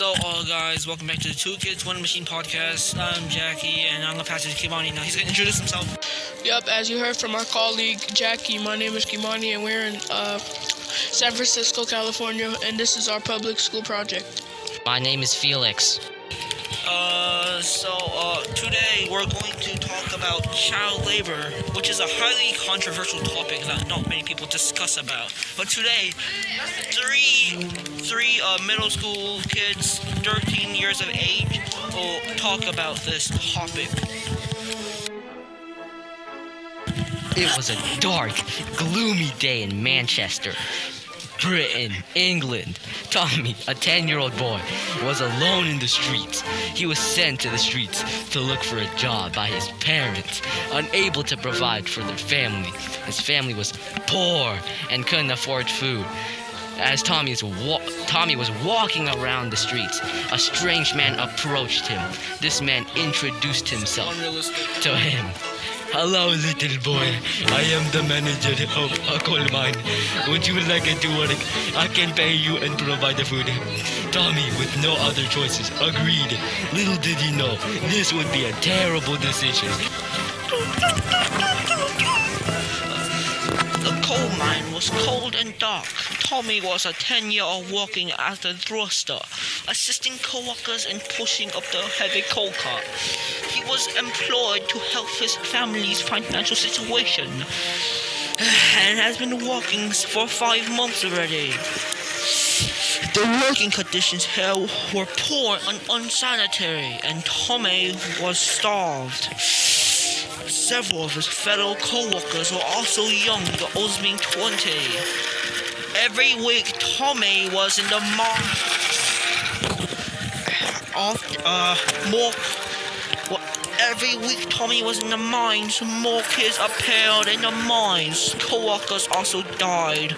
Guys, welcome back to the Two Kids One Machine podcast. I'm Jackie, and I'm gonna pass it to Kimani now. He's gonna introduce himself. Yep, as you heard from our colleague Jackie, my name is Kimani, and we're in San Francisco, California, and this is our public school project. My name is Felix. Today we're going to talk about child labor, which is a highly controversial topic that not many people discuss about. But today, three middle school kids, 13 years of age, will talk about this topic. It was a dark, gloomy day in Manchester, Britain, England. Tommy, a 10-year-old boy, was alone in the streets. He was sent to the streets to look for a job by his parents, unable to provide for their family. His family was poor and couldn't afford food. As Tommy was walking around the streets, a strange man approached him. This man introduced himself to him. "Hello, little boy. I am the manager of a coal mine. Would you like to work? I can pay you and provide the food." Tommy, with no other choices, agreed. Little did he know, this would be a terrible decision. The coal mine was cold and dark. Tommy was a 10-year-old working as a thruster, assisting co-workers in pushing up the heavy coal cart. He was employed to help his family's financial situation and has been working for 5 months already. The working conditions here were poor and unsanitary, and Tommy was starved. Several of his fellow co-workers were also young, the oldest being 20. Every week, Tommy was in the mine. Every week, Tommy was in the mines. More kids appeared in the mines. Co-workers also died.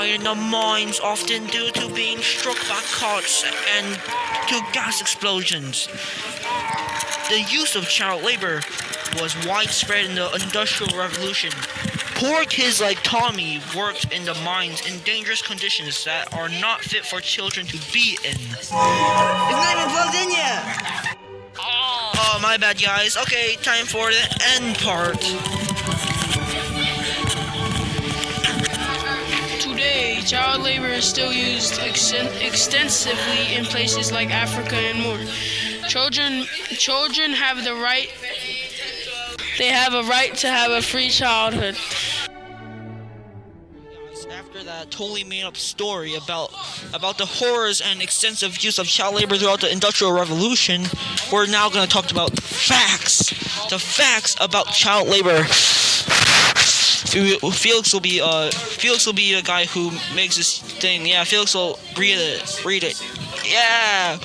In the mines, often due to being struck by carts and to gas explosions. The use of child labor was widespread in the Industrial Revolution. Poor kids like Tommy worked in the mines in dangerous conditions that are not fit for children to be in. It's not even plugged in yet! Oh, my bad, guys. Okay, time for the end part. Today, child labor is still used extensively in places like Africa and more. Children have the right. They have a right to have a free childhood. After that totally made-up story about the horrors and extensive use of child labor throughout the Industrial Revolution, we're now going to talk about facts. The facts about child labor. Felix will be the guy who makes this thing. Yeah, Felix will read it. Yeah.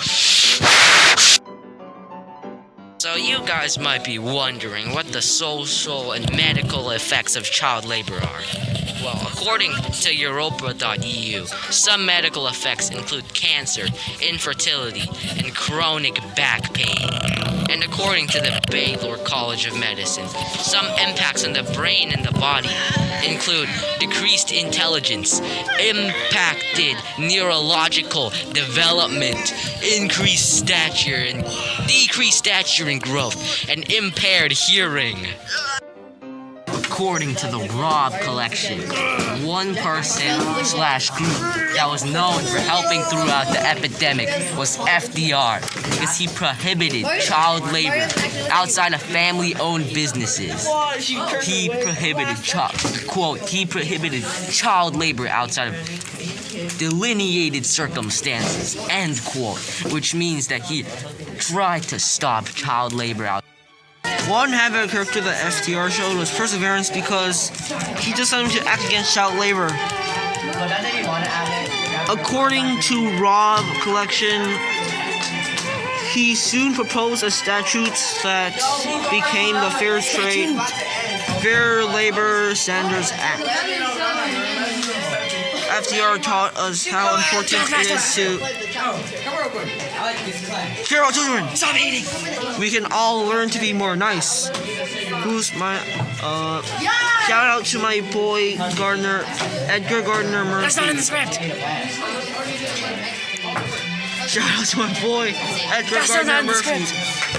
So you guys might be wondering what the social and medical effects of child labor are. Well, according to Europa.eu, some medical effects include cancer, infertility, and chronic back pain. And according to the Baylor College of Medicine, some impacts on the brain and the body include decreased intelligence, impacted neurological development, decreased stature and growth, and impaired hearing. According to the Robb collection, one person/group that was known for helping throughout the epidemic was FDR, because he prohibited child labor outside of family-owned businesses. He prohibited child labor outside of delineated circumstances, end quote, which means that he tried to stop child labor out. One habit of character that FDR showed was perseverance, because he decided to act against child labor. According to Robb collection, he soon proposed a statute that became the Fair Labor Standards Act. FDR taught us how important it is to care about children. Stop hating. We can all learn to be more nice. Who's my Shout out to my boy Edgar Gardner Murphy. That's not in the script. Shout out to my boy Edgar That's not Gardner in the Murphy. script.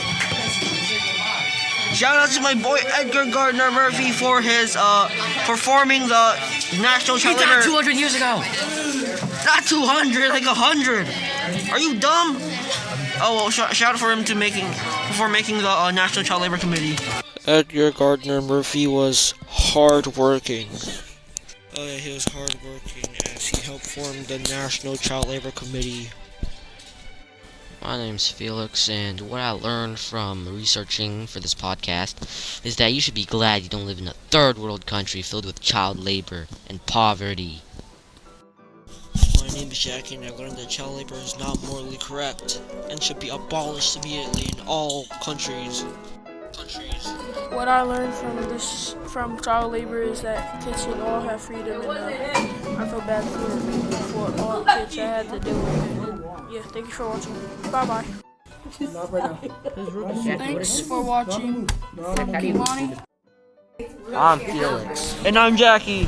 Shout out to my boy Edgar Gardner Murphy for his performing the National He Child died Labor. 200 years ago. Not 200, like 100. Are you dumb? Oh well, shout out for him for making the National Child Labor Committee. Edgar Gardner Murphy was hardworking. Oh yeah, he was hardworking as he helped form the National Child Labor Committee. My name's Felix, and what I learned from researching for this podcast is that you should be glad you don't live in a third world country filled with child labor and poverty. My name is Jackie, and I learned that child labor is not morally correct and should be abolished immediately in all countries. What I learned from child labor is that kids should all have freedom, and I feel bad for all the kids that had to deal with it. And, yeah, thank you for watching. Bye bye. Thanks for watching from Kimani. I'm Felix. And I'm Jackie.